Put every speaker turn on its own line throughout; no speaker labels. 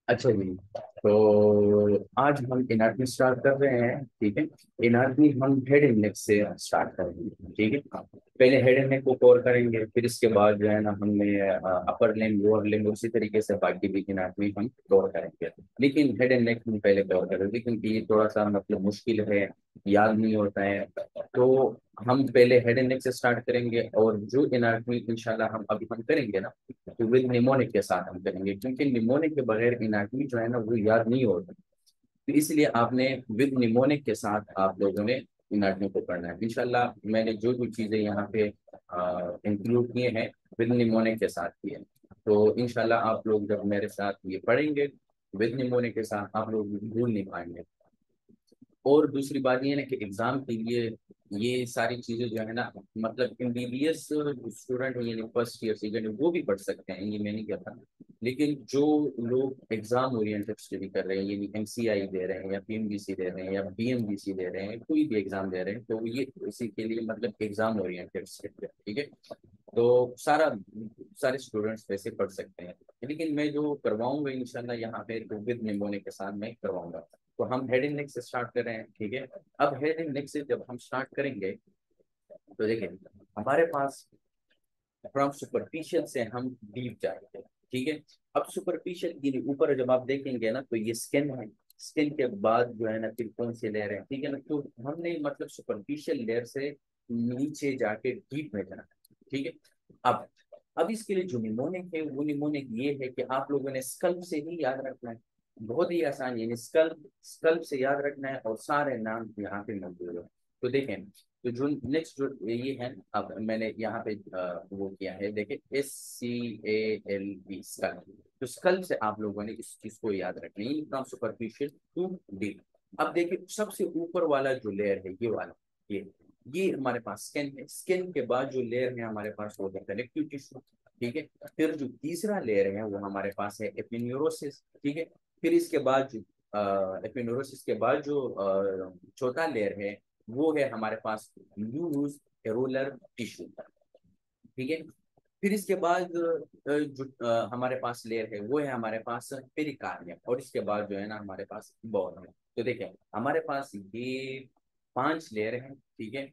अच्छा जी। तो आज हम एनाटॉमी स्टार्ट कर रहे हैं, ठीक है। एनाटॉमी हम हेड एंड नेक से स्टार्ट करेंगे, ठीक है। पहले हेड एंड नेक को कवर करेंगे, फिर इसके बाद जो है ना हमने अपर लिम्ब, लोअर लिम्ब, उसी तरीके से बाकी भी एनाटॉमी हम कवर करेंगे। लेकिन हेड एंड नेक हम पहले कवर करेंगे क्योंकि ये थोड़ा सा मतलब मुश्किल है, याद नहीं होता है। तो हम पहले हेड एंड नेक से स्टार्ट करेंगे, और जो एनाटॉमी इंशाल्लाह हम अभी हम करेंगे ना, तो विद निमोनिक के साथ हम करेंगे, क्योंकि निमोनिक के बगैर एनाटॉमी जो है ना वो याद नहीं होता। तो इसलिए आपने विद निमोनिक के साथ आप लोगों ने एनाटॉमी को पढ़ना है इंशाल्लाह। मैंने जो जो चीजें यहाँ पे इंक्लूड किए हैं, विद निमोनिक के साथ किए हैं। तो इंशाल्लाह आप लोग जब मेरे साथ ये पढ़ेंगे विद निमोनिक के साथ, आप लोग भूल नहीं पाएंगे। और दूसरी बात ये है ना कि एग्जाम के लिए ये सारी चीजें जो है ना, मतलब एमबीबीएस स्टूडेंट है यानी फर्स्ट ईयर सेकेंड वो भी पढ़ सकते हैं, ये मैं नहीं कहता। लेकिन जो लोग एग्जाम ओरिएंटेड स्टडी कर रहे हैं, यानी एमसीआई दे रहे हैं या पीएमबीसी दे रहे हैं या बीएमबीसी दे रहे हैं, कोई भी एग्जाम दे रहे हैं, तो ये इसी के लिए मतलब एग्जाम ओरिएंटेड स्टडी है, ठीक है। तो सारे स्टूडेंट्स वैसे पढ़ सकते हैं। लेकिन मैं जो करवाऊंगा इंशाल्लाह यहाँ पे, तो विद निमोनिक के साथ मैं करवाऊंगा। तो हम हेड एंड नेक से स्टार्ट कर रहे हैं, ठीक है। अब हेड एंड नेक से जब हम स्टार्ट करेंगे, तो देखिए हमारे पास फ्रॉम सुपरफिशियल से हम डीप जाएंगे, ठीक है। अब सुपरफिशियल के ऊपर जब आप देखेंगे ना, तो ये स्किन है। स्किन के बाद जो है ना फिर कौन सी लेयर है, ठीक है ना। तो हमने मतलब सुपरफिशियल लेयर से नीचे जाके डीप में जाना है, ठीक है। अब अब इसके लिए जो निमोनिक है, वो निमोनिक ये है कि आप लोगों ने स्कल्प से ही याद रखना है। बहुत ही आसान, यानी स्कल्प स्कल्प से याद रखना है, और सारे नाम यहाँ पे मौजूद है। तो देखें, तो जो नेक्स्ट जो ये है, अब मैंने यहाँ पे वो किया है, देखिए SCALP, स्कल्प। तो स्कल्प से आप लोगों ने इस चीज को याद रखना है, फ्रॉम सुपरफिशियल टू डीप। अब देखिए सबसे ऊपर वाला जो लेयर है, ये वाला, ये ये हमारे पास स्किन है। स्किन के बाद जो लेयर है हमारे पास, वो है कनेक्टिव टिश्यू, ठीक है। फिर जो तीसरा लेयर है वो हमारे पास है एपिन्यूरोसिस, ठीक है। फिर इसके बाद जो एपिन्यूरोसिस के बाद जो चौथा लेयर है, वो है हमारे पास लूज एरोलर टिश्यू, ठीक है। फिर इसके बाद जो हमारे पास लेयर है, वो है हमारे पास पेरिकार्डियम, और इसके बाद जो है ना हमारे पास बोन है। तो देखिए हमारे पास ये 5 लेयर हैं, ठीक है।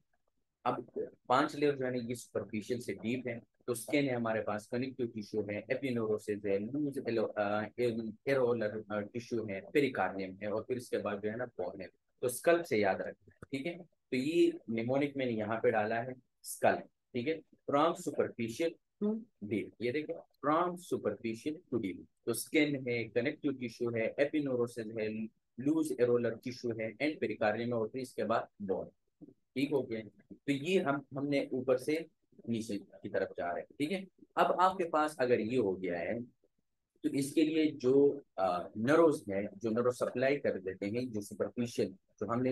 अब 5 लेयर जो है ना, ये सुपरफिशियल से डीप है। तो स्किन है हमारे पास, कनेक्टिव टिश्यू है, एपिनोरोसिस है, लूज एरोलर टिश्यू है, पेरिकार्डियम है, और फिर इसके बाद जो है ना बोन है। तो स्कल्प से याद रखना है, ठीक है। तो ये निमोनिक मैंने यहाँ पे डाला है स्कल्प, ठीक है। फ्रॉम सुपरफिशियल टू डीप, ये देखो फ्रॉम सुपरफिशियल टू डीप। तो स्किन है, कनेक्टिव टिश्यू है, एपिनोरोसिस है, लूज एरोलर टिश्यू है, एंड पेरिकार्डियम है, और फिर इसके बाद बोन। ठीक हो गया। तो ये हमने ऊपर से नीचे की तरफ जा रहे हैं, ठीक है। अब आपके पास अगर ये हो गया है, तो इसके लिए जो नर्व्स है, जो नर्व सप्लाई कर देते हैं, जो सुपरफिशियल, जो हमने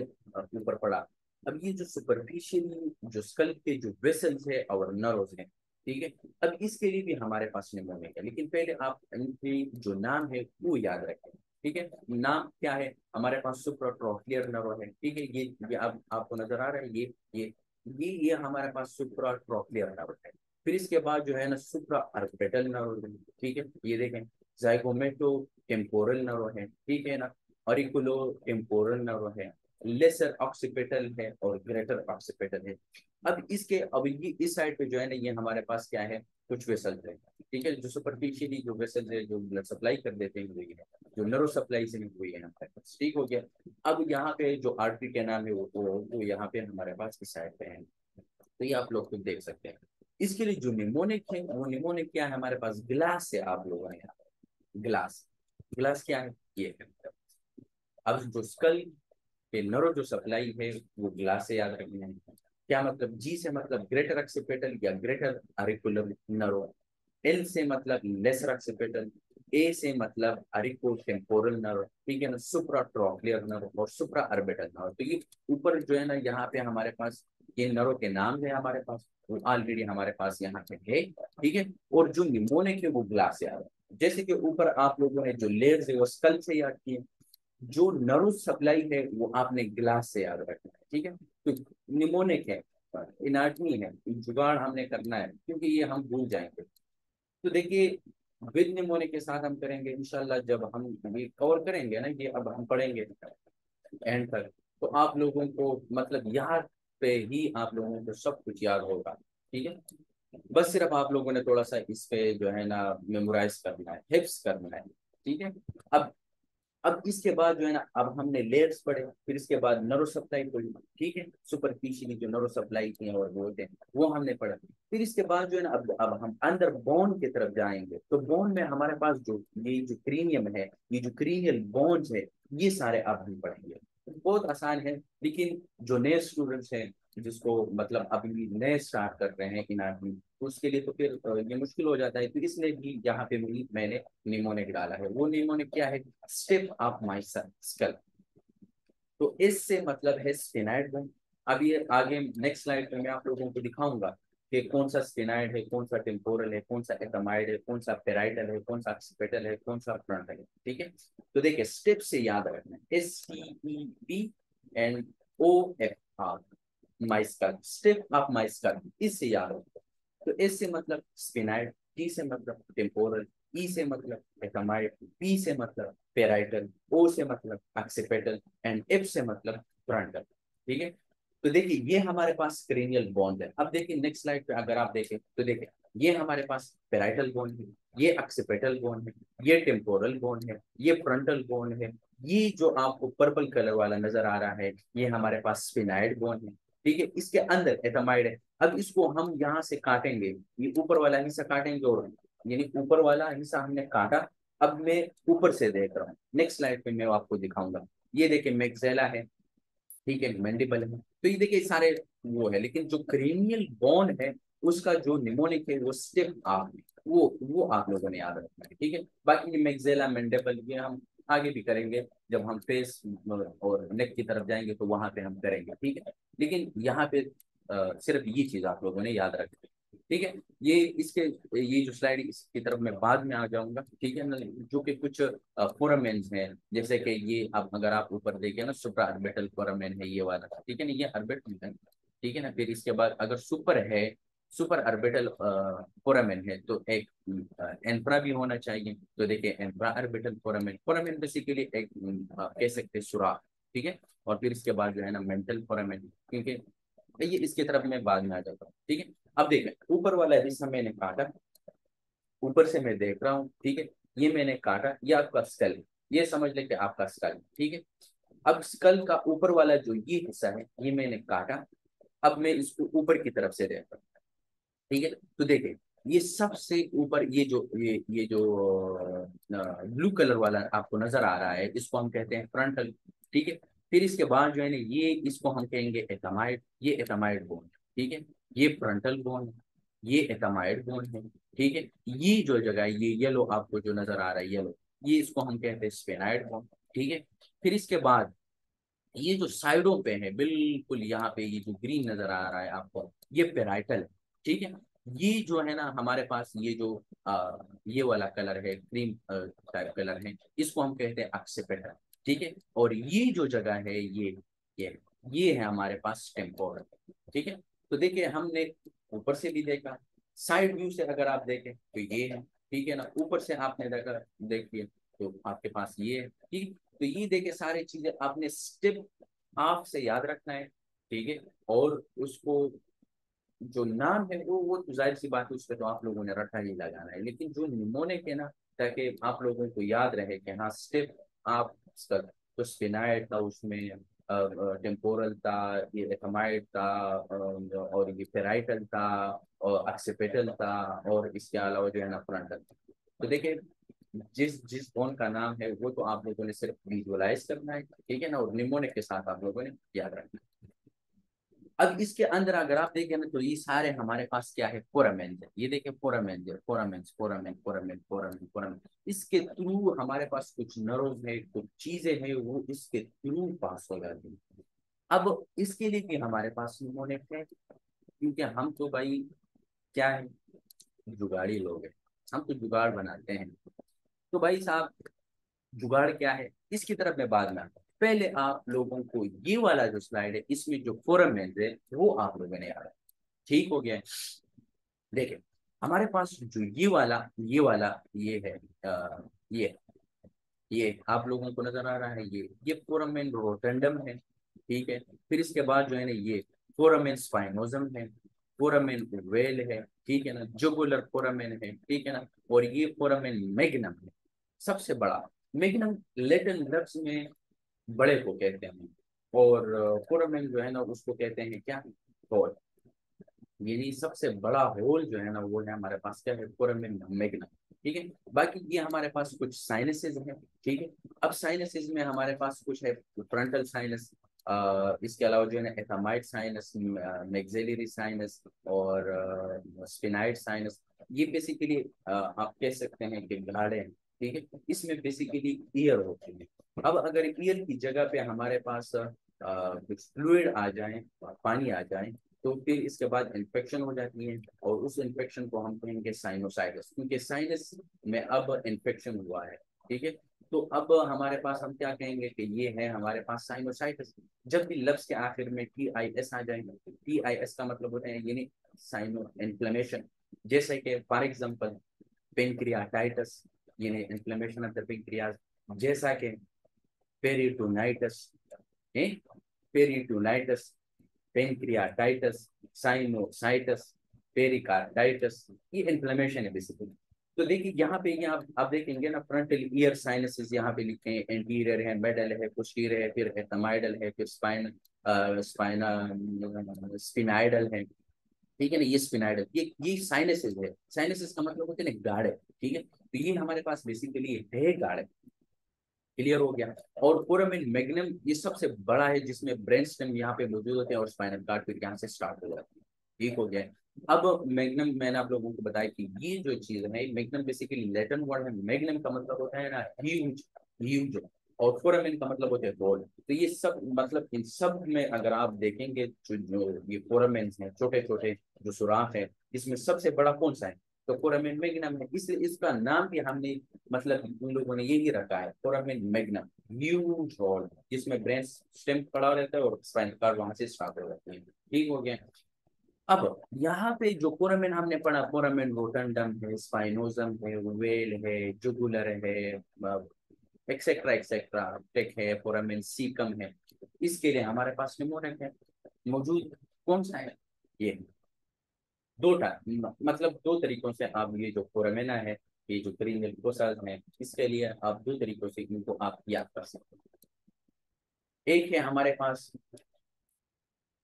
ऊपर पढ़ा। अब ये जो सुपरफिशियल जो स्कल के जो वेसल्स है और नर्व्स है, ठीक है। अब इसके लिए भी हमारे पास निमोनिक है, लेकिन पहले आप इनके जो नाम है वो याद रखें, ठीक है। नाम क्या है, हमारे पास सुप्राट्रोक्लियर नर्व है, ठीक है। ये अब आपको नजर आ रहा है, ये हमारे पास सुप्राट्रोक्लियर नर्व है। फिर इसके बाद जो है ना सुप्रा अर्बिटल नर्व है, ठीक है। ये देखें, जाइगोमेटो टेम्पोरल नर्व है, ठीक है ना। ऑरिकुलो टेम्पोरल नर्व है, लेसर ऑक्सीपिटल है, और ग्रेटर ऑक्सीपिटल है। अब ये इस साइड पे जो है ना, ये हमारे पास क्या है, कुछ वेसल्स है, ठीक है। जो सुपरफिशियली जो वेसल्स है, जो ब्लड सप्लाई कर देते हैं, वही है। जो नर्व सप्लाई से हुई है हमारे पास, ठीक हो गया। अब यहाँ पे जो आर्टरी के नाम है, वो यहाँ पे हमारे पास इस साइड पे है। तो ये आप लोग खुद देख सकते हैं। इसके लिए जो निमोनिक है, वो निमोनिक क्या है हमारे पास, ग्लास से आप लोगों ने, ग्लास, ग्लास क्या है, ये है। अब जो स्कल के नर्व जो सप्लाई है, वो ग्लास से याद रखना है। क्या मतलब, जी से मतलब ग्रेटर ऑक्सीपिटल या ग्रेटर अरिकुलर नर्व, एल से मतलब लेसर ऑक्सीपिटल, ए से मतलब अरिको टेम्पोरल नर्व, ठीक है ना, सुप्रा ट्रॉक्लियर नर्व और सुप्रा अर्बिटल नर्व। तो ये ऊपर जो है ना, यहाँ पे हमारे पास ये नर्व के नाम है हमारे पास, वो ऑलरेडी हमारे पास यहाँ पे है, ठीक है। और जो निमोनिक है वो ग्लास से आ रहा है। जैसे कि ऊपर आप लोगों ने जो लेयर्स है वो स्कल से याद किए, जो नर्व सप्लाई है वो आपने ग्लास से याद रखना है, ठीक है। तो निमोनिक है, इनाटमी है, जुगाड़ हमने करना है, क्योंकि ये हम भूल जाएंगे। तो देखिए विद निमोनिक के साथ हम करेंगे इंशाल्लाह, जब हम ये कवर करेंगे ना, ये अब हम पढ़ेंगे एंड तक, तो आप लोगों को मतलब याद पे ही आप लोगों को सब कुछ याद होगा। ठीक है, बस सिर्फ आप लोगों ने थोड़ा सा इस पे जो है ना मेमोराइज करना है, हिफ्स करना है। ठीक है। अब अब इसके बाद जो है ना, अब हमने लेयर्स पढ़े, फिर इसके बाद नर्व सप्लाई पढ़ी। ठीक है, सुपरफिशियली जो नर्व सप्लाई थी और वो थे, वो हमने पढ़ा। फिर इसके बाद जो है ना, अब हम अंदर बोन की तरफ जाएंगे, तो बोन में हमारे पास जो ये जो क्रीनियम है, ये जो क्रीनियल बोन्स है, ये सारे अब हम पढ़ेंगे। बहुत आसान है, लेकिन जो नए स्टूडेंट्स हैं, जिसको मतलब अभी नए स्टार्ट कर रहे हैं इनाटमी, तो उसके लिए तो फिर ये मुश्किल हो जाता है। तो इसलिए भी यहाँ पे भी मैंने निमोनिक डाला है। वो निमोनिक क्या है? Stiff of my skull. तो इससे मतलब है स्टेनाइड बोन। अब ये आगे नेक्स्ट स्लाइड पे मैं आप लोगों को दिखाऊंगा कि कौन सा स्टेनाइड है, कौन सा टेम्पोरल है, कौन सा एथमाइड है, कौन सा पेराइटल है, कौन सा ऑक्सीपिटल है, कौन सा फ्रंटल है। ठीक है, तो देखिए स्टेप से याद रखना है, STEP and OFR, my skull, step of my skull, इससे याद रखना। तो एस से मतलब स्पिनाइड, टी से मतलब टेम्पोरल, ई से मतलब एथमाइड, पी से मतलब पेराइटल, ओ से मतलब ऑक्सीपिटल एंड एफ से मतलब फ्रंटल। ठीक है, तो देखिए ये हमारे पास क्रेनियल बॉन्ड है। अब देखिए नेक्स्ट स्लाइड पे अगर आप देखें तो देखिए ये हमारे पास पेराइटल बोन है, ये ऑक्सीपिटल बोन है, ये टेम्पोरल बोन है, ये फ्रंटल बोन है, ये जो आपको पर्पल कलर वाला नजर आ रहा है, ये हमारे पास स्पिनाइड बोन है। ठीक है, इसके अंदर एथमाइड है। अब इसको हम यहाँ से काटेंगे, ये ऊपर वाला हिस्सा काटेंगे, और यानी ऊपर वाला हिस्सा हमने काटा। अब मैं ऊपर से देख रहा हूँ, नेक्स्ट स्लाइड पे मैं आपको दिखाऊंगा। ये देखिए मैक्सेला है, ठीक है, मैंडिबल है, तो ये देखिए सारे वो है, लेकिन जो क्रेनियल बोन है उसका जो निमोनिक है वो स्टिफ आर्म है। वो आप लोगों ने याद रखना है। ठीक है, बाकी ये मैक्सेला मैंडिबल ये हम आगे भी करेंगे, जब हम फेस और नेक की तरफ जाएंगे तो वहां पे हम करेंगे। ठीक है, लेकिन यहाँ पे सिर्फ ये चीज आप लोगों ने याद रखनी है। ठीक है, ये इसके ये जो स्लाइड इसकी तरफ मैं बाद में आ जाऊंगा। ठीक है ना, जो कि कुछ फोरामेन्स हैं, जैसे कि ये आप अगर आप ऊपर देखें ना, सुप्रा अर्बिटल फोरामेन है ये वाला। ठीक है ना, ये अर्बिटल है। ठीक है ना, फिर इसके बाद अगर सुपर है, सुपर अर्बिटल फोरामेन है, तो एक एंफ्रा भी होना चाहिए। तो देखिए एंफ्रा अर्बिटल फोरामेन, फोरामेन बेसिकली एक कह सकते हैं सुराख। ठीक है, और फिर इसके बाद जो है ना मेंटल फोरामेन, क्योंकि ये इसकी तरफ मैं बाद में आ जाता हूँ। ठीक है, अब देखें ऊपर वाला हिस्सा मैंने काटा, ऊपर से मैं देख रहा हूँ। ठीक है, ये मैंने काटा, ये आपका स्कल है, ये समझ लें कि आपका स्कल है। ठीक है, अब स्कल का ऊपर वाला जो ये हिस्सा है, ये मैंने काटा। अब मैं इसको ऊपर की तरफ से देख रहा हूँ। ठीक है, तो देखिए ये सबसे ऊपर ये जो ब्लू कलर वाला आपको नजर आ रहा है, इसको हम कहते हैं फ्रंटल। ठीक है, फिर इसके बाद जो है ना, ये इसको हम कहेंगे एथमाइड, ये एथमाइड बोन। ठीक है, ये फ्रंटल बोन है, ये एथमाइड बोन है। ठीक है, ये जो जगह है, ये येलो आपको जो नजर आ रहा है येलो, ये इसको हम कहते हैं स्पेनाइड बोन। ठीक है, फिर इसके बाद ये जो साइडों पे है बिल्कुल यहाँ पे, ये जो ग्रीन नजर आ रहा है आपको, ये पेराइटल है। ठीक है, ये जो है ना हमारे पास ये जो ये वाला कलर है, क्रीम टाइप कलर है, इसको हम कहते हैं ऑक्सीपिटल। ठीक है, और ये जो जगह है ये ये है हमारे पास टेम्पोरल। ठीक है, तो देखिए हमने ऊपर से भी देखा, साइड व्यू से अगर आप देखें तो ये है। ठीक है ना, ऊपर से आपने देखा, देखिए तो आपके पास ये है। ठीक, तो ये देखिए सारी चीजें आपने स्टेप आप से याद रखना है। ठीक है, और उसको जो नाम है वो तो जाहिर सी बात है, उस पर तो आप लोगों ने रट्टा ही लगाना है, लेकिन जो निमोनिक है ना, ताकि आप लोगों को याद रहे कि हाँ स्टेप आप इसका, तो स्पिनाइड था उसमें, टेम्पोरल था, ये एथमाइड था, और ये पेराइटल था, और ऑक्सीपिटल था, और इसके अलावा जो है ना फ्रंटल। तो देखिए जिस जिस बोन का नाम है वो तो आप लोगों ने सिर्फ विजुअलाइज करना है। ठीक है ना, और निमोनिक के साथ आप लोगों ने याद रखना है। अब इसके अंदर अगर आप देखें ना, तो ये सारे हमारे पास क्या है, फोरामेन है। ये देखिए फोरामेन है, foramen foramen foramen foramen foramen, इसके थ्रू हमारे पास कुछ नर्व है, कुछ चीजें हैं, वो इसके थ्रू पास हो जाती है। अब इसके लिए भी हमारे पास निमोनिक है, क्योंकि हम तो भाई क्या है, जुगाड़ी लोग हैं, हम तो जुगाड़ बनाते हैं। तो भाई साहब जुगाड़ क्या है, इसकी तरफ मैं बाद में आता हूं। पहले आप लोगों को ये वाला जो स्लाइड है, इसमें जो फोरम है वो आप लोगों ने याद है। ठीक हो गया है। देखिए हमारे पास जो ये वाला ये है, ये आप लोगों को नजर आ रहा है, ये फोरामेन रोटेंडम है, ठीक है। फिर इसके बाद जो है ना ये फोरामेन स्पाइनोजम है, फोरामेन ओवेल है, ठीक है ना, जुगुलर फोरामेन है, ठीक है ना, और ये फोरामेन मैग्नम है, सबसे बड़ा। मैग्नम लैटिन लफ्ज में बड़े को कहते हैं, और फोरामेन जो है ना उसको कहते हैं क्या, होल। यानी सबसे बड़ा होल जो है ना वो है हमारे पास क्या है, फोरामेन मैग्नम, ठीक है। बाकी ये हमारे पास कुछ साइनसेस हैं, ठीक है। अब साइनसेस में हमारे पास कुछ है फ्रंटल साइनस, इसके अलावा जो है ना एथमाइड साइनस, मैक्सिलरी साइनस, और स्पिनाइड साइनस। ये बेसिकली आप कह सकते हैं कि गाड़े हैं, ठीक है। इसमें बेसिकली ईयर होती है। अब अगर ईयर की जगह पे हमारे पास कुछ फ्लूइड आ जाए, पानी आ जाए, तो फिर इसके बाद इन्फेक्शन हो जाती है, और उस इन्फेक्शन को हम कहेंगे साइनोसाइटिस, क्योंकि साइनस में अब इन्फेक्शन हुआ है, ठीक है। तो अब हमारे पास हम क्या कहेंगे कि ये है हमारे पास साइनोसाइटिस। जब भी लफ्ज के आखिर में TIS आ जाएगा, TIS का मतलब होता है यानी साइनो इन्फ्लेमेशन। जैसे कि फॉर एग्जांपल पेनक्रियाटाइटिस, यानी इन्फ्लेमेशन ऑफ द पेनक्रियाज। जैसा कि peritonitis, peritonitis, pancreatitis, sinusitis, pericarditis, ये इन्फ्लेमेशन है बेसिकली। तो देखिए यहाँ पे ये आप देखेंगे ना, फ्रंटल ईयर साइनसेस यहाँ पे लिखे हैं, एंटीरियर है, मेडल है, पोस्टीरियर है, फिर एथमाइडल है, फिर स्पाइना स्पिनाइडल है, ठीक है ना, ये स्पिनाइडल, ये साइनसेस है। साइनसेस का मतलब होता है ना गाढ़ है, ठीक है। तो ये हमारे पास बेसिकली है गाढ़, क्लियर हो गया। और फोरामेन मैग्नम ये सबसे बड़ा है, जिसमें ब्रेन स्टेम यहाँ पे मौजूद होते हैं, और स्पाइनल कार्ड फिर यहाँ से स्टार्ट हो जाती है, ठीक हो गया। अब मैग्नम मैंने आप लोगों को बताया कि ये जो चीज है मैग्नम बेसिकली लैटिन वर्ड है। मैग्नम का मतलब होता है ना ह्यूज, ह्यूज। और फोरामेन का मतलब होता है गोल्ड। तो ये सब मतलब इन सब में अगर आप देखेंगे, जो ये फोरामेन हैं, छोटे छोटे जो सुराख है, इसमें सबसे बड़ा कौन सा है, तो फोरामेन मैग्नम है। इसलिए इसका नाम भी हमने मतलब उन लोगों ने यही रखा है, फोरामेन मैग्नम, ह्यूज हॉल, जिसमें ब्रेन स्टेम खड़ा रहता है और स्पाइनल कार्ड वहां से स्टार्ट हो जाती है, ठीक हो गया। अब यहाँ पे जो फोरामेन हमने पढ़ा, फोरामेन रोटंडम है, स्पाइनोजम है, वेल है, जुगुलर है, एक्सेट्रा एक्सेट्रा, टेक है, फोरामेन सीकम है। इसके लिए हमारे पास निमोनिक है मौजूद। कौन सा है ये, मतलब दो तरीकों से आप ये जो फोरामेना है, ये जो पेरिनियल फोसाज है, इसके लिए आप दो तरीकों से इनको आप याद कर सकते हैं। एक है हमारे पास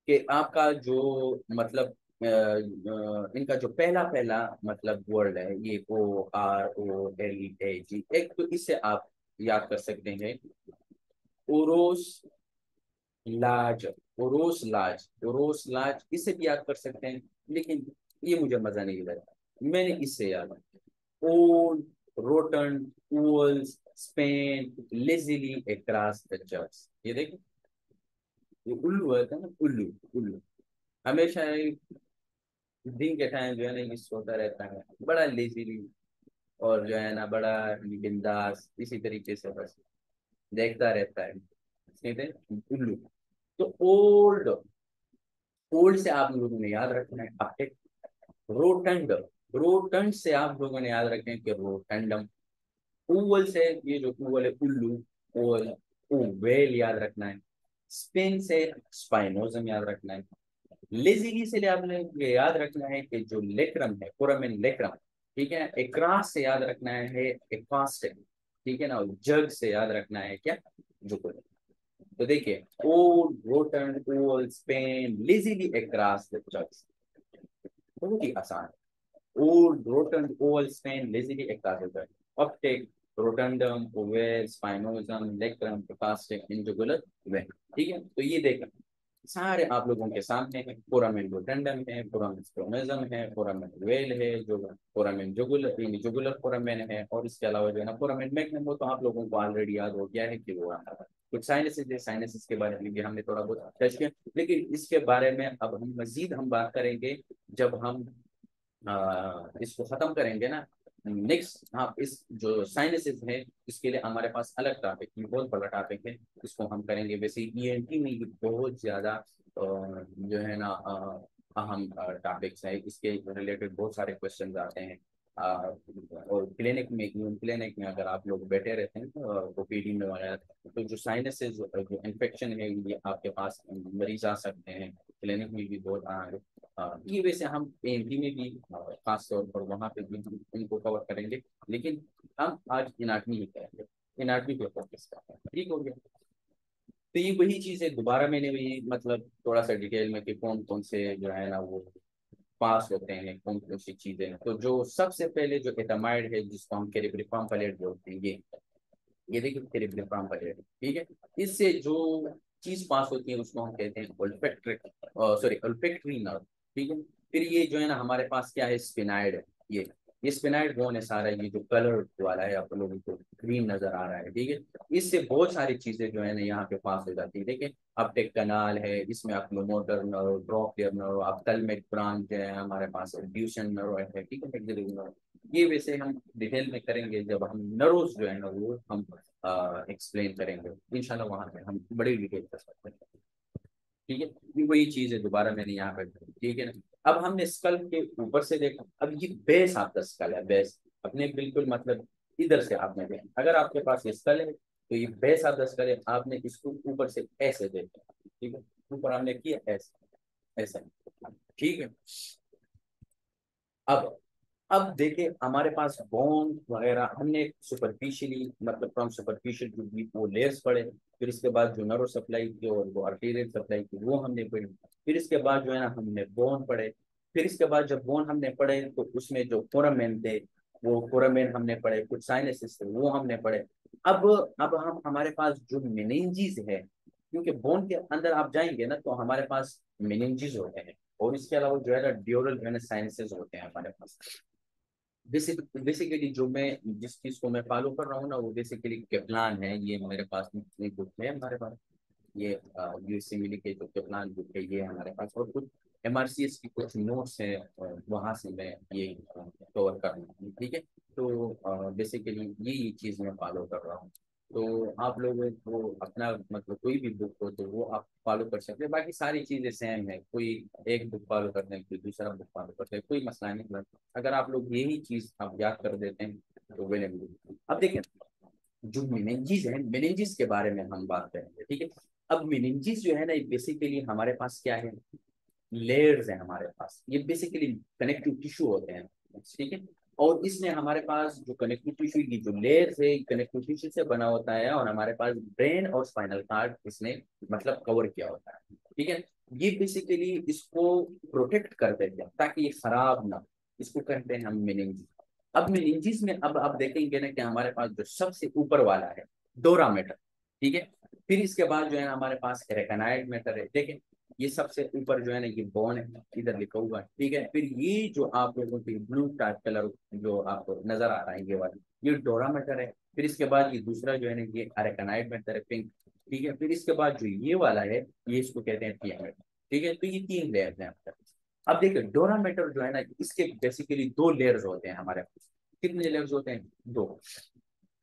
कि आपका जो मतलब इनका जो पहला पहला मतलब वर्ड है, ये OROLAG, एक तो इससे आप याद कर सकते हैं ओरोस लाज, ओरोस लाज, ओरोस लाज, इसे भी याद कर सकते हैं। लेकिन ये मुझे मजा नहीं लगा, मैंने इससे याद owl rotten owls spin lazily across the church. ये देखो, ये उल्लू है ना, उल्लू, उल्लू हमेशा दिन के टाइम जो है ना ये सोता रहता है बड़ा लेजीली, और जो है ना बड़ा बिंदास, इसी तरीके से बस देखता रहता है, कहते हैं उल्लू। तो ओल्ड, ओल्ड से आप लोगों ने याद रखना है आपके। रोटंड, रोटंड से आप लोगों ने याद रखें कि रोटंडम। ओवल से ये जो ओवल है उल्लू, ओवल, ओवेल याद रखना है। स्पिन से स्पाइनोजम याद रखना है। लेजीली से आपने ये याद रखना है कि जो लेक्रम है, फोरामेन लेक्रम, ठीक है। एक्रास से याद रखना है एक्वास्टिक, ठीक है ना। जग से याद रखना है क्या, जुगुल। तो देखिए owl rotten owl spin lazily across the jugs, बहुत ही आसान है। Owl rotten owl spin lazily across the jugs, optic, rotundum, oval, spinosum, lacerum, acoustic, in jugular vein, ठीक है। तो ये देखा सारे आप लोगों के सामने है। फोरामेन रोटेंडम है, फोरामेन स्ट्रोमेजम है, फोरामेन वेल है, जो फोरामेन जुगुलर यानी जुगुलर फोरामेन है, और इसके अलावा जो है ना फोरामेन मैग्नम, वो तो आप लोगों को ऑलरेडी याद हो गया है कि वो आता है। कुछ साइनसेस है, साइनसेस के बारे में भी हमने थोड़ा बहुत टच किया, लेकिन इसके बारे में अब हम बात करेंगे जब हम इसको खत्म करेंगे ना नेक्स्ट। हाँ, इस जो साइनसेस है इसके लिए हमारे पास अलग टॉपिक, बहुत बड़ा टॉपिक है, इसको हम करेंगे। वैसे ENT में ये बहुत ज्यादा जो है ना अहम टॉपिक्स है, इसके रिलेटेड बहुत सारे क्वेश्चंस आते हैं। और क्लिनिक में अगर आप लोग बैठे रहते हैं तो ओपीडी में वगैरह, तो जो साइनसेस जो इन्फेक्शन है ये आपके पास मरीज आ सकते हैं। क्लिनिक में भी बहुत ये वैसे हम एमपी में भी खास तौर पर वहाँ पे भी हम इनको कवर करेंगे, लेकिन हम आज इनाटमी ही करेंगे, इनाटमी पे फोकस करते हैं। ठीक हो गया। तो ये वही चीज है, दोबारा मैंने वही मतलब थोड़ा सा डिटेल में कि कौन कौन से जो है ना वो पास होते हैं, कौन कौन सी चीजें। तो जो सबसे पहले जो एटामाइड है जिसको हम कैरिब्रिफॉर्म पलेट बोलते हैं, ये देखिए कैरिब्रिफॉर्म पलेट, ठीक है। इससे जो चीज पास होती है उसको हम कहते हैं ओल्फैक्टरी, सॉरी ओल्फैक्टरी नर्व, ठीक है। फिर ये जो है ना हमारे पास क्या है, स्पिनाइड है। ये स्पिनाइड बोन है सारा, ये जो कलर वाला है आप लोगों को ग्रीन नजर आ रहा है, ठीक है। इससे बहुत सारी चीजें जो है ना यहाँ पे पास हो जाती है। देखिए अपटेक कनाल है, इसमें आप मोटर नर्व, ब्रोकियर नर्व, आप तलमेक ब्रांच है हमारे पास, ड्यूशन नर्व है, ठीक है, मैग्नेटिक नर्व। ये वैसे हम डिटेल में करेंगे जब हम नर्व्स जो है ना वो हम एक्सप्लेन करेंगे इंशाल्लाह, वहां पे हम बड़ी डिटेल कर सकते हैं। ठीक है, ये वही चीज है, दोबारा मैंने यहाँ पे, ठीक है ना। अब हमने स्कल के ऊपर से देखा, अब ये बेस आपका स्कल है, बेस अपने बिल्कुल मतलब इधर से आपने देखा, अगर आपके पास ये स्कल है तो ये बेस ऑफ द स्कल है, आपने इसको ऊपर से ऐसे देखा, ठीक है, ऊपर हमने किया ऐसे, ऐसा, ठीक है। अब देखिए हमारे पास बोन वगैरह हमने सुपरफिशियली मतलब फ्रॉम सुपरफिशियल टू डीप वो लेयर्स पढ़े, फिर इसके बाद जो नर्व सप्लाई की और वो आर्टेरियल सप्लाई की वो हमने पढ़ी, फिर इसके बाद जो है ना हमने बोन पढ़े, फिर इसके बाद जब बोन हमने पढ़े तो उसमें जो फोरामेन थे वो फोरामेन हमने पढ़े, कुछ साइनसेस थे वो हमने पढ़े। अब हम हमारे पास जो मेनिंजीज है, क्योंकि बोन के अंदर आप जाएंगे ना तो हमारे पास मेनिंजीज होते हैं, और इसके अलावा जो है ना ड्यूरल जो है ना साइंसेज होते हैं हमारे पास। बेसिकली जो मैं जिस चीज को मैं फॉलो कर रहा हूँ ना वो बेसिकली केपलान है, ये मेरे पास एक बुक है हमारे पास, ये यूएससी मिली के जो केपलान बुक है ये हमारे पास, और कुछ एमआरसीएस की कुछ नोट्स है, वहां से मैं ये कवर कर रहा हूँ, ठीक है। तो बेसिकली ये चीज मैं फॉलो कर रहा हूँ। तो आप लोगों को अपना मतलब कोई भी बुक हो तो वो आप फॉलो कर सकते हैं, बाकी सारी चीजें सेम है, कोई एक बुक फॉलो करते हैं कोई दूसरा बुक फॉलो करते हैं, कोई मसला नहीं, मतलब अगर आप लोग यही चीज आप याद कर देते हैं तो वेल एंड गुड। अब देखिए जो मेनिंजिस है, मेनिंजिस के बारे में हम बात करेंगे, ठीक है। अब मेनिंजिस जो है ना बेसिकली हमारे पास क्या है, लेयर्स है हमारे पास, ये बेसिकली कनेक्टिव टिश्यू होते हैं, ठीक है। और इसमें हमारे पास जो कनेक्टिव टिश्यू की जो लेयर्स है कनेक्टिव टिश्यू से बना होता है, और हमारे पास ब्रेन और स्पाइनल कार्ड इसने मतलब कवर किया होता है, ठीक है। ये बेसिकली इसको प्रोटेक्ट कर देते हैं ताकि ये खराब ना हो। इसको कहते हैं हम मेनिंजिस। अब मेनिंजिस में अब आप देखेंगे ना कि हमारे पास जो सबसे ऊपर वाला है डोरामेटर, ठीक है। फिर इसके बाद जो है हमारे पास रेकनाइड मैटर है, देखिए ये सबसे ऊपर जो है ना ये बोन है, इधर लिखा हुआ है, ठीक है। फिर ये जो आप लोगों को ब्लू टाइप कलर जो आपको नजर आ रहा है ये वाला, ये डोरा मेटर है। फिर इसके बाद ये दूसरा जो है ना ये अरेकनाइड मेटर है, पिंक, ठीक है। फिर इसके बाद जो ये वाला है ये इसको कहते हैं थियामेट, ठीक है। तो ये तीन लेयर्स हैं आपके पास। अब देखिए डोरा मेटर जो है ना इसके बेसिकली दो लेयर्स होते हैं हमारे पास। कितने लेयर्स होते हैं, दो।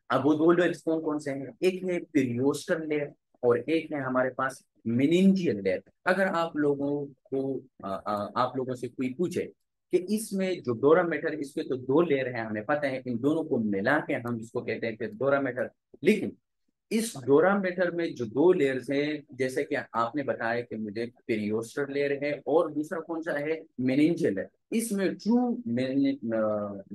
अब वो दो लेयर्स कौन कौन से हैं, एक है पेरियोस्टल लेयर और एक है हमारे पास मेनिंजियल लेयर। अगर आप लोगों को आप लोगों से कोई पूछे कि इसमें जो डोरामेटर इसके तो दो लेयर हैं, हमें पता है इन दोनों को मिला के हम इसको कहते हैं कि डोरामेटर, लेकिन इस डोरामेटर में जो दो लेयर्स हैं जैसे कि आपने बताया कि मुझे पेरियोस्टल लेयर है और दूसरा कौन सा है, मेनिंजियल है। इसमें ट्रू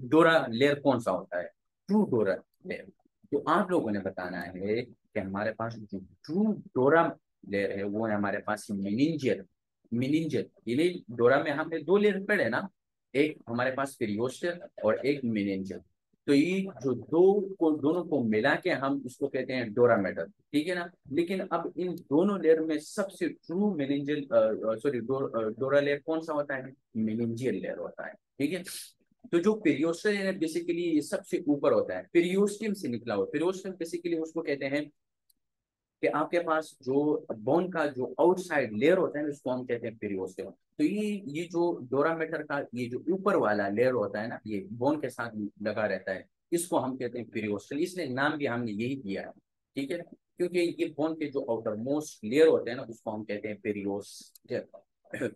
डोरा लेयर कौन सा होता है, ट्रू डोरा लेयर। तो आप लोगों ने बताना है कि हमारे पास जो ट्रू डोरा लेयर है वो है हमारे पास मेनिंजियल। मेनिंजियल यानी डोरा में हमने दो लेयर पढ़े ना, एक हमारे पास पेरियोस्टल और एक मेनिंजियल। तो ये जो दोनों को मिला के हम इसको कहते हैं डोरामेटर, ठीक है ना। लेकिन अब इन दोनों लेयर में सबसे ट्रू मेनिंजियल सॉरी डोरा लेयर कौन सा होता है, मेनिंजियल लेयर होता है, ठीक है। तो जो पेरियोस्टल है बेसिकली ये सबसे ऊपर होता है, पेरियोस्टियम से निकला हुआ, पेरियोस्टियम बेसिकली उसको कहते हैं कि आपके पास जो बोन का जो आउटसाइड लेयर होता है ना उसको हम कहते हैं पेरियोस्टियम। तो ये जो डोरामेटर का ये जो ऊपर वाला लेयर होता है ना ये बोन के साथ लगा रहता है, इसको हम कहते हैं पेरियोस्टल, इसलिए नाम भी हमने यही दिया है, ठीक है। क्योंकि ये बोन के जो आउटर मोस्ट लेयर होते हैं ना उसको हम कहते हैं पेरियोस्टल।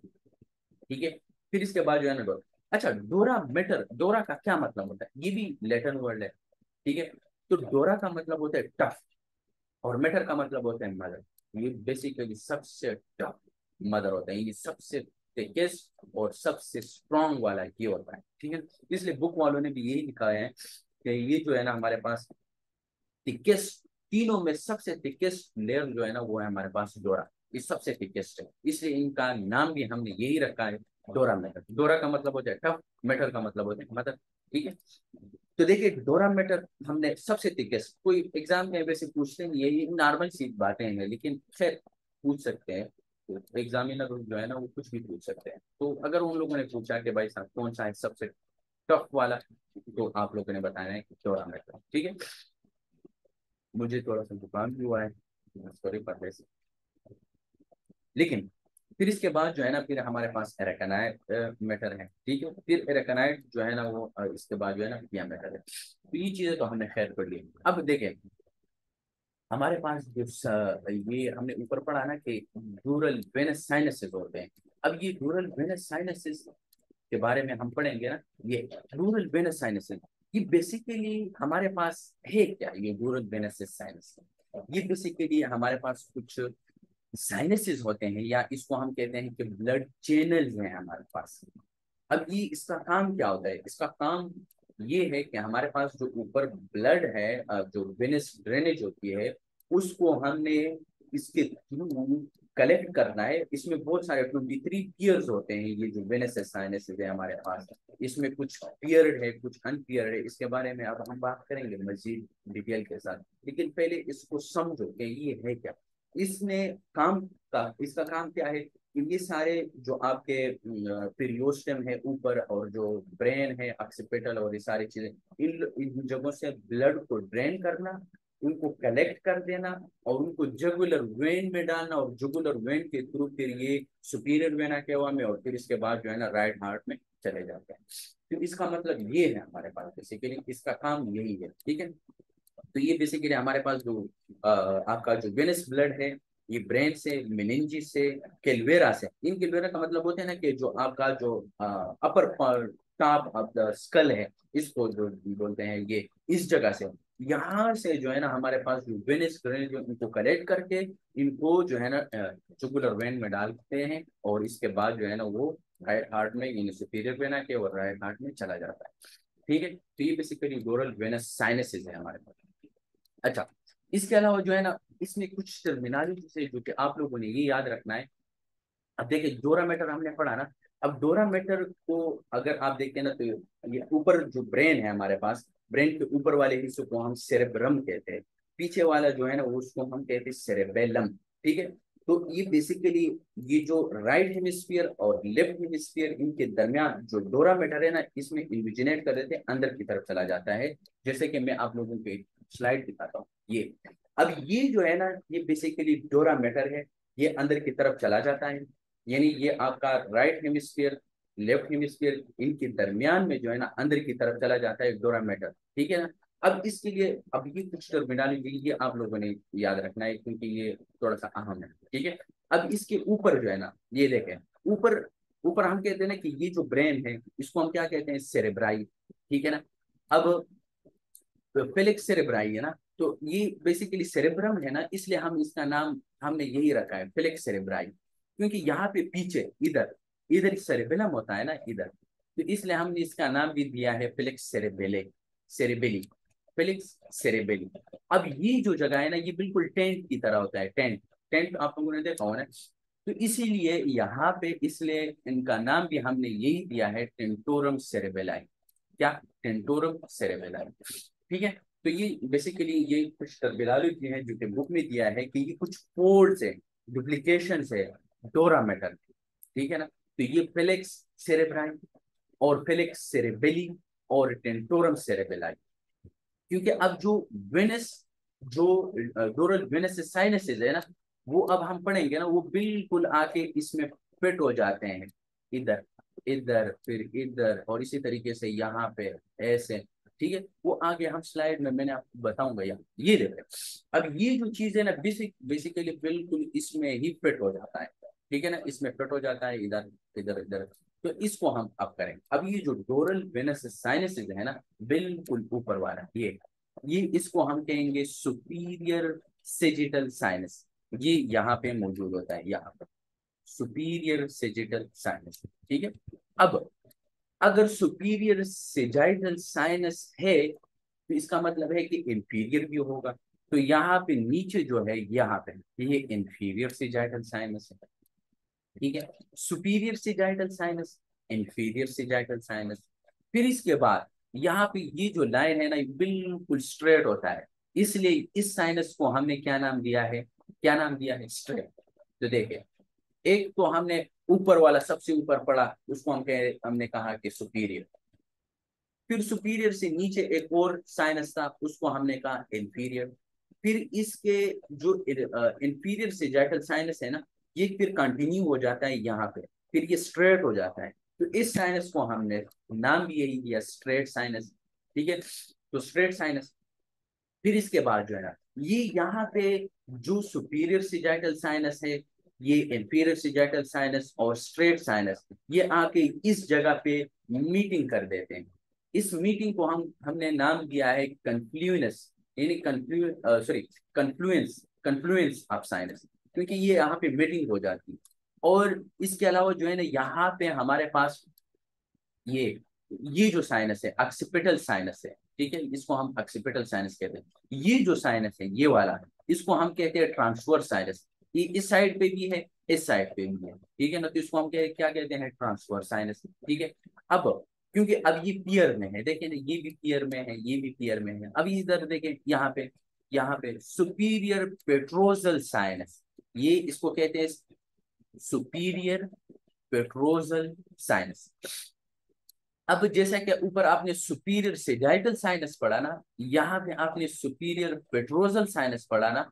ठीक है। फिर इसके बाद जो है ना डोरा। अच्छा, डोरा मेटर, डोरा का क्या मतलब होता है, ये भी लैटिन वर्ड है। ठीक है। तो डोरा का मतलब होता है टफ, और मेटर का मतलब होता है मदर। ये बेसिकली सबसे टफ मदर होता है, ये सबसे थिकेस्ट और सबसे स्ट्रॉन्ग वाला ये होता है। ठीक है। इसलिए बुक वालों ने भी यही लिखा है कि ये जो है ना हमारे पास थिकेस्ट, तीनों में सबसे थिकेस्ट लेयर जो है ना वो है हमारे पास डोरा। ये सबसे थिकेस्ट है, इसलिए इनका नाम भी हमने यही रखा है, डोरा मेटर। डोरा का मतलब होता है टफ, मेटर का मतलब होता है मदर। ठीक है। तो देखिए डोरा मेटर हमने सबसे थिकेस्ट, कोई एग्जाम में वैसे पूछते नहीं है, ये नॉर्मल सी बातें हैं, लेकिन खैर पूछ सकते हैं। तो एग्जामिनर जो है ना वो कुछ भी पूछ सकते हैं। तो अगर उन लोगों ने पूछा कि भाई साहब कौन सा है सबसे टफ वाला, तो आप लोगों ने बताना है कि डोरा मेटर। ठीक है। मुझे थोड़ा सा जुकाम भी हुआ है, सॉरी पहले से। लेकिन फिर इसके बाद जो है ना फिर हमारे पास एरेकनाइट मैटर है। ठीक है। फिर एरेकनाइट जो है ना वो इसके बाद जो है ना पिया मैटर है। तो ये चीजें तो हमने खैर कर ली। अब देखें हमारे पास जो ये हमने ऊपर पढ़ा ना कि ड्यूरल वेनस साइनसेस होते हैं। अब ये ड्यूरल वेनस साइनसेस के बारे में हम पढ़ेंगे ना। ये ड्यूरल वेनस साइनसेस, ये बेसिकली हमारे पास है क्या, ये ड्यूरल वेनस साइनस, ये बेसिकली हमारे पास कुछ साइनसेस होते हैं, या इसको हम कहते हैं कि ब्लड चैनल्स हैं हमारे पास। अब ये इसका काम क्या होता है, इसका काम ये है कि हमारे पास जो ऊपर ब्लड है, जो वेनस ड्रेनेज होती है, उसको हमने इसके थ्रू कलेक्ट करना है। इसमें बहुत सारे 23 पियर्स होते हैं, ये जो वेनस साइनसेस है हमारे पास, इसमें कुछ पियर्ड है कुछ अनपियर्ड है। इसके बारे में अब हम बात करेंगे मजीद डिटेल के साथ, लेकिन पहले इसको समझो कि ये है क्या। इसने काम का, इसका काम क्या है कि ये सारे जो आपके पेरियोस्टम है ऊपर, और जो ब्रेन है ऑक्सीपिटल, और ये सारी चीजें, इन जगहों से ब्लड को ड्रेन करना, उनको कलेक्ट कर देना, और उनको जुगुलर वेन में डालना, और जुगुलर वेन के थ्रू फिर ये सुपीरियर वेना केवा में, और फिर इसके बाद जो है ना राइट हार्ट में चले जाते हैं। तो इसका मतलब ये है हमारे पास बेसिकली इसका काम यही है। ठीक है। तो ये बेसिकली हमारे पास जो आपका जो वेनस ब्लड है, ये ब्रेन से, मेनिंजिस से, केलवेरा से। इन केलवेरा का मतलब होता है ना कि जो आपका जो अपर टॉप ऑफ द स्कल है, इसको जो बोलते हैं, ये इस जगह से, यहाँ से जो है ना हमारे पास जो वेनस ब्रेन जो इनको कलेक्ट करके इनको जो है ना जुगुलर वेन में डालते हैं, और इसके बाद जो है ना वो राइट हार्ट में, इन सुपीरियर वेना के और राइट हार्ट में चला जाता है। ठीक है। तो ये बेसिकली डोरल वेनस साइनसेस है हमारे पास। अच्छा, इसके अलावा जो है ना इसमें कुछ टर्मिनोलॉजी से जो कि आप लोगों ने ये याद रखना है। अब देखिए डोरामीटर हमने पढ़ा ना। अब डोरामीटर को अगर आप देखते हैं ना, तो ये ऊपर जो ब्रेन है हमारे पास, ब्रेन के ऊपर वाले हिस्से को हम सेरेब्रम कहते हैं, पीछे वाला जो है ना उसको हम कहते हैं सेरेबेलम। ठीक है। तो ये बेसिकली ये जो राइट हेमिस्फीयर और लेफ्ट हेमिस्फीयर, इनके दरमियान जो डोरामीटर है ना, इसमें इन्विजिनेट कर देते हैं, अंदर की तरफ चला जाता है। जैसे कि मैं आप लोगों को एक स्लाइड दिखाता हूँ। ये अब ये जो है ना ये बेसिकली डोरामीटर है, ये अंदर की तरफ चला जाता है। यानी ये आपका राइट हेमिस्फीयर, लेफ्ट हेमिस्फीयर, इनके दरमियान में जो है ना अंदर की तरफ चला जाता है डोरामेटर। ठीक है ना। अब इसके लिए अब ये कुछ टर्मिनोलॉजी ये आप लोगों ने याद रखना है, क्योंकि ये थोड़ा सा अहम है। ठीक है। अब इसके ऊपर जो है ना ये देखें, ऊपर, ऊपर हम कहते हैं ना कि ये जो ब्रेन है इसको हम क्या कहते हैं, सेरेब्राई। ठीक है ना। अब फेलिक्स सेरेब्राई है ना, तो ये बेसिकली सेरेब्रम है ना, इसलिए हम इसका नाम हमने यही रखा है फेलिक्स सेरेब्राई, क्योंकि यहाँ पे पीछे इधर, इधर सेरेबेलम होता है ना इधर, तो इसलिए हमने इसका नाम भी दिया है फेलिक्स सेरेबेले, सेरेबेली, फेलिक्स सेरेबेली। अब ये जो जगह है ना ये बिल्कुल टेंट की तरह होता है, टेंट, टेंट आप लोगों ने देखा होगा ना। तो इसीलिए यहाँ पे, इसलिए इनका नाम भी हमने यही दिया है टेंटोरम सेरेबेलाई। क्या, टेंटोरम सेरेबेलाई। ठीक है। तो ये बेसिकली ये कुछ टर्मिनोलॉजी है जो कि बुक में दिया है कि ये कुछ कोड्स है, डुप्लीकेशन है डोरामेटर। ठीक है ना। तो ये फेलिक्स सेरेब्राई और फेलिक्स सेरेबेली और टेंटोरम सेरेबेलाई, क्योंकि अब जो वेनस, जो डोरल वेनस साइनसेस है ना, वो अब हम पढ़ेंगे ना वो बिल्कुल आके इसमें फिट हो जाते हैं, इधर, इधर, फिर इधर, और इसी तरीके से यहाँ पे ऐसे। ठीक है। वो आगे हम स्लाइड में मैंने आपको बताऊंगा। यहाँ ये देखो, अब ये जो चीज है ना बेसिकली बिल्कुल इसमें ही फिट हो जाता है। ठीक है ना, इसमें फिट हो जाता है इधर इधर इधर। तो इसको हम अब करेंगे। अब ये जो डोरल वेनस साइनसेस है ना, बिल्कुल ऊपर वाला ये इसको हम कहेंगे सुपीरियर सेजिटल साइनस। ये यहाँ पे मौजूद होता है, यहाँ पर सुपीरियर सेजिटल साइनस। ठीक है। अब अगर सुपीरियर सेजाइटल साइनस है तो इसका मतलब है कि इंफीरियर भी होगा। तो यहाँ पे नीचे जो है, यहाँ पे ये इंफीरियर सेजाइटल साइनस है। ठीक है। Superior sagittal sinus, inferior sagittal sinus. फिर इसके बाद यहाँ पे ये जो लाइन है ना, ये बिल्कुल स्ट्रेट होता है। इसलिए इस साइनस को हमने क्या नाम दिया है, क्या नाम दिया है, स्ट्रेट। तो देखिए, एक तो हमने ऊपर वाला सबसे ऊपर पढ़ा, उसको हमने कहा कि सुपीरियर। फिर सुपीरियर से नीचे एक और साइनस था, उसको हमने कहा इंफीरियर। फिर इसके जो इंफीरियर सेजाइटल साइनस है ना, ये फिर कंटिन्यू हो जाता है यहाँ पे, फिर ये स्ट्रेट हो जाता है। तो इस साइनस को हमने नाम भी यही दिया, स्ट्रेट साइनस। ठीक है। तो स्ट्रेट साइनस। फिर इसके बाद जो है ना, ये यहाँ पे जो सुपीरियर सेजाइटल साइनस है, ये इंफीरियर सेजाइटल साइनस और स्ट्रेट साइनस, ये आके इस जगह पे मीटिंग कर देते हैं। इस मीटिंग को हमने नाम दिया है कंफ्लुएंस, यानी सॉरी कंफ्लुएंस, कंफ्लुएंस ऑफ साइनस, क्योंकि ये यहाँ पे मीटिंग हो जाती है। और इसके अलावा जो है ना, यहाँ पे हमारे पास ये ये जो साइनस है ऑक्सीपिटल साइनस है। ठीक है, इसको हम ऑक्सीपिटल साइनस कहते हैं। ये जो साइनस है ये वाला, इसको हम कहते हैं ट्रांसवर्स साइनस। ये इस साइड पे भी है, इस साइड पे भी है। ठीक है ना, तो इसको हम क्या कहते हैं, ट्रांसवर्स साइनस। ठीक है। अब क्योंकि अब ये पियर में है, देखिए ना, ये भी पियर में है, ये भी पियर में है। अब इधर देखें, यहाँ पे सुपीरियर पेट्रोजल साइनस, ये इसको कहते हैं सुपीरियर पेट्रोजल साइनस। अब जैसा कि ऊपर आपने सुपीरियर सेजाइटल साइनस पढ़ा ना, यहाँ पे आपने सुपीरियर पेट्रोजल साइनस पढ़ा ना,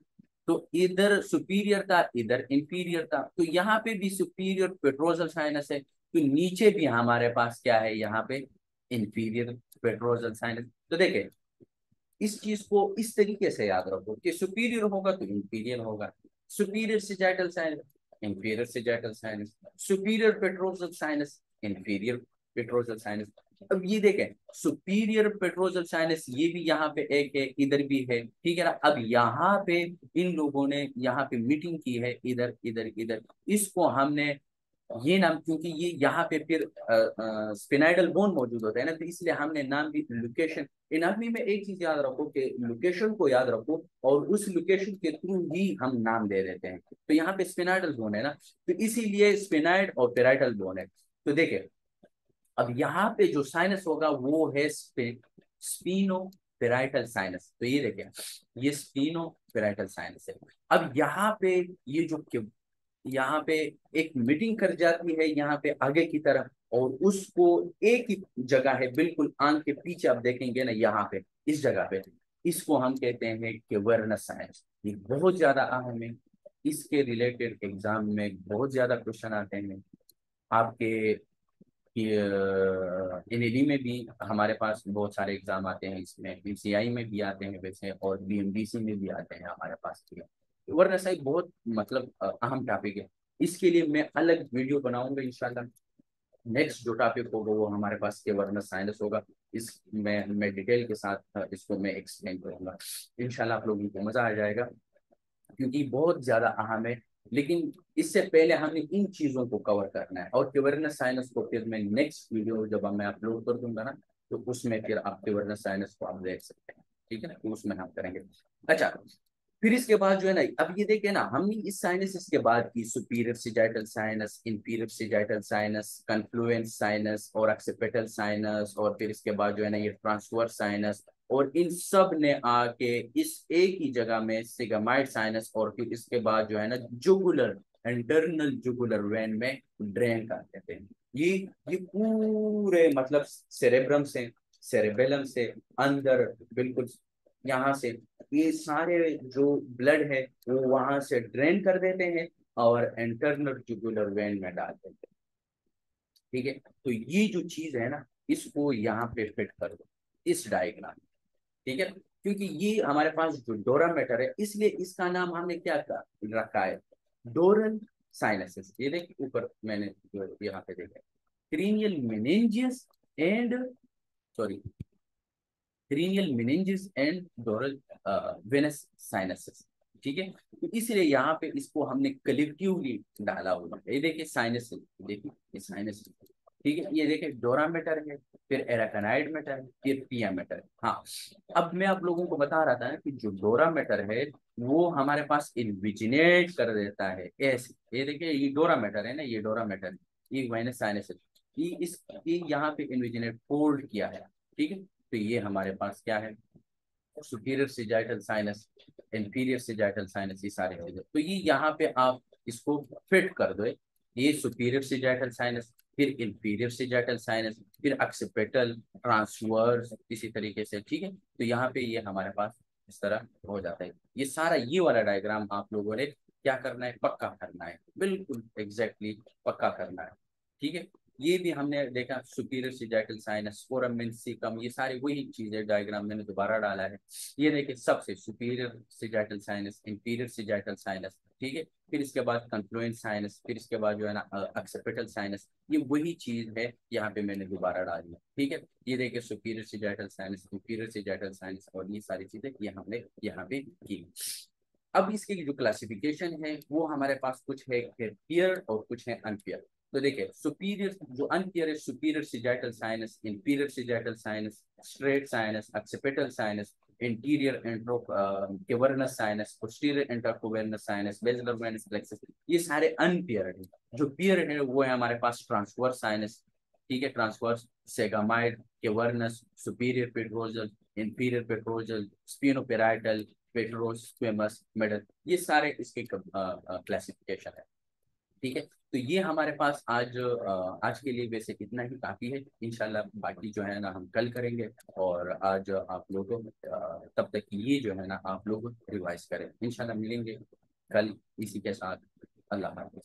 तो इधर सुपीरियर था, इधर इंफीरियर था। तो यहाँ पे भी सुपीरियर पेट्रोजल साइनस है, तो नीचे भी हमारे पास क्या है, यहाँ पे इंफीरियर पेट्रोजल साइनस। तो देखे, इस चीज को इस तरीके से याद रखो कि सुपीरियर होगा तो इंफीरियर होगा, superior sagittal sinus, inferior sagittal sinus, superior petrosal sinus, inferior petrosal sinus. अब ये देखें, सुपीरियर पेट्रोजल साइनस ये भी यहाँ पे एक है, इधर भी है। ठीक है ना। अब यहाँ पे इन लोगों ने यहाँ पे मीटिंग की है, इधर इधर इधर। इसको हमने ये नाम, क्योंकि ये यहाँ पे फिर स्पिनाइडल बोन मौजूद होता है ना, तो इसलिए हमने नाम भी लोकेशन। एनाटॉमी में एक चीज याद रखो कि लोकेशन को याद रखो, और उस लोकेशन के थ्रू ही हम नाम दे देते हैं। तो यहाँ पे स्पिनाइडल बोन है ना, तो इसीलिए स्पिनाइड और पेराइटल बोन है। तो देखिए, अब यहाँ पे जो साइनस होगा वो है स्पीनो पेराइटल साइनस। तो ये देखिए, ये स्पीनो पेराइटल साइनस है। अब यहाँ पे ये जो यहाँ पे एक मीटिंग कर जाती है यहाँ पे आगे की तरफ, और उसको एक ही जगह है, बिल्कुल आंख के पीछे आप देखेंगे ना, यहाँ पे इस जगह पे, इसको हम कहते हैं कैवर्नस साइनस। ये बहुत ज्यादा अहम है, इसके रिलेटेड एग्जाम में बहुत ज्यादा क्वेश्चन आते हैं आपके। एनएडी में भी हमारे पास बहुत सारे एग्जाम आते हैं, इसमें बीसीआई में भी आते हैं वैसे, और बीएमडीसी में भी आते हैं हमारे पास। वरना सही बहुत मतलब अहम टॉपिक है। इसके लिए मैं अलग वीडियो बनाऊंगा इंशाल्लाह। नेक्स्ट जो टॉपिक होगा वो हमारे पास के वरना साइनस होगा। इस मैं डिटेल के साथ इसको मैं एक्सप्लेन करूंगा। इंशाल्लाह आप लोगों को मजा आ जाएगा, क्योंकि बहुत ज्यादा अहम है। लेकिन इससे पहले हमें इन चीजों को कवर करना है, और क्यूबरनेस साइनस को फिर मैं नेक्स्ट वीडियो जब मैं अपलोड कर दूंगा ना, तो उसमें फिर आप क्यूबरनेस साइनस को आप देख सकते हैं। ठीक है ना, तो उसमें हम करेंगे। अच्छा, फिर इसके बाद जो है ना, अब ये देखिए ना, हमने इस साइनस के बाद की superior sagittal sinus, inferior sagittal sinus, confluence sinus और ऑक्सीपिटल साइनस, और फिर इसके बाद जो है ना ये ट्रांसवर्स साइनस, और इन सब ने आके इस एक ही जगह में सिगमाइड साइनस, और फिर इसके बाद जो है ना जुगुलर, इंटरनल जुगुलर वेन में ड्रेन कर देते हैं। ये पूरे मतलब सेरेब्रम से, सेरेबेलम से अंदर बिल्कुल यहाँ से, ये सारे जो ब्लड है वो वहां से ड्रेन कर देते हैं और इंटरनल जुगुलर वेन में डाल देते हैं। ठीक है। तो ये जो चीज है ना, इसको यहाँ पे फिट कर दो इस डायग्राम। ठीक है, क्योंकि ये हमारे पास जो डोरा मैटर है, इसलिए इसका नाम हमने क्या रखा है, डोरल साइनसेस, ये देखिए ऊपर मैंने जो यहाँ पे देखा, cranial meninges and, sorry, cranial meninges and dural venous sinuses. ठीक है, तो इसलिए यहाँ पे इसको हमने कलेक्टिवली डाला हुआ है। ये देखिए साइनस, देखिए ये साइनस, ठीक है, ये देखिए डोरा मेटर है, फिर एराकनाइड मेटर है, फिर पिया मेटर है। हाँ, अब मैं आप लोगों को बता रहा था ना कि जो डोरा मेटर है वो हमारे पास इन्विजिनेट कर देता है ऐसे। ये देखिए ये डोरा मेटर है ना, ये डोरा मेटर, ये वाइनस साइनस, ये यहाँ पे इन्विजिनेट फोल्ड किया है। ठीक है, तो ये हमारे पास क्या है, superior sagittal sinus, inferior sagittal sinus, ये सारे चीजें। तो ये यहाँ पे आप इसको फिट कर दो, ये सुपीरियर सिजाइटल साइनस, फिर इंफीरियर सिजाइटल साइनस, फिर ऑक्सीपिटल, ट्रांसवर्स, इसी तरीके से। ठीक है, तो यहाँ पे ये हमारे पास इस तरह हो जाता है। ये सारा ये वाला डायग्राम आप लोगों ने क्या करना है, पक्का करना है, बिल्कुल एग्जैक्टली पक्का करना है। ठीक है, ये भी हमने देखा, सुपीरियर सिजाइटल साइनस, फोरम मेंसिकम, ये सारी वही चीजें, डायग्राम मैंने दोबारा डाला है। ये देखिए सबसे superior sagittal sinus, inferior sagittal sinus, ठीक है, फिर इसके बाद कंफ्लुएंस साइनस, फिर इसके बाद जो है ना ऑक्सीपिटल साइनस, ये वही चीज है, यहाँ पे मैंने दोबारा डाली है। ठीक है, ये देखिए superior sagittal sinus, inferior sagittal sinus, और ये सारी चीजें ये हमने यहाँ पे की। अब इसकी जो क्लासिफिकेशन है वो हमारे पास कुछ है पियर और कुछ है अनपियर। तो देखिए सुपीरियर, जो अनपियर है, superior sagittal sinus, inferior sagittal sinus, straight sinus, occipital sinus, interior intracavernous sinus, posterior intracavernous sinus, basilar venous plexus, ये सारे अनपियर है। जो पियर है वो है हमारे पास ट्रांसवर्स साइनस, ठीक है, transverse sigmoid, cavernous, superior petrosal, inferior petrosal, sphenoparietal, petrosquamous, medial, ये सारे इसके क्लासिफिकेशन है। ठीक है, तो ये हमारे पास आज के लिए वैसे इतना ही काफी है। इंशाल्लाह बाकी जो है ना हम कल करेंगे। और आज आप लोगों तब तक ये जो है ना आप लोग रिवाइज करें, इंशाल्लाह मिलेंगे कल इसी के साथ। अल्लाह हाफिज।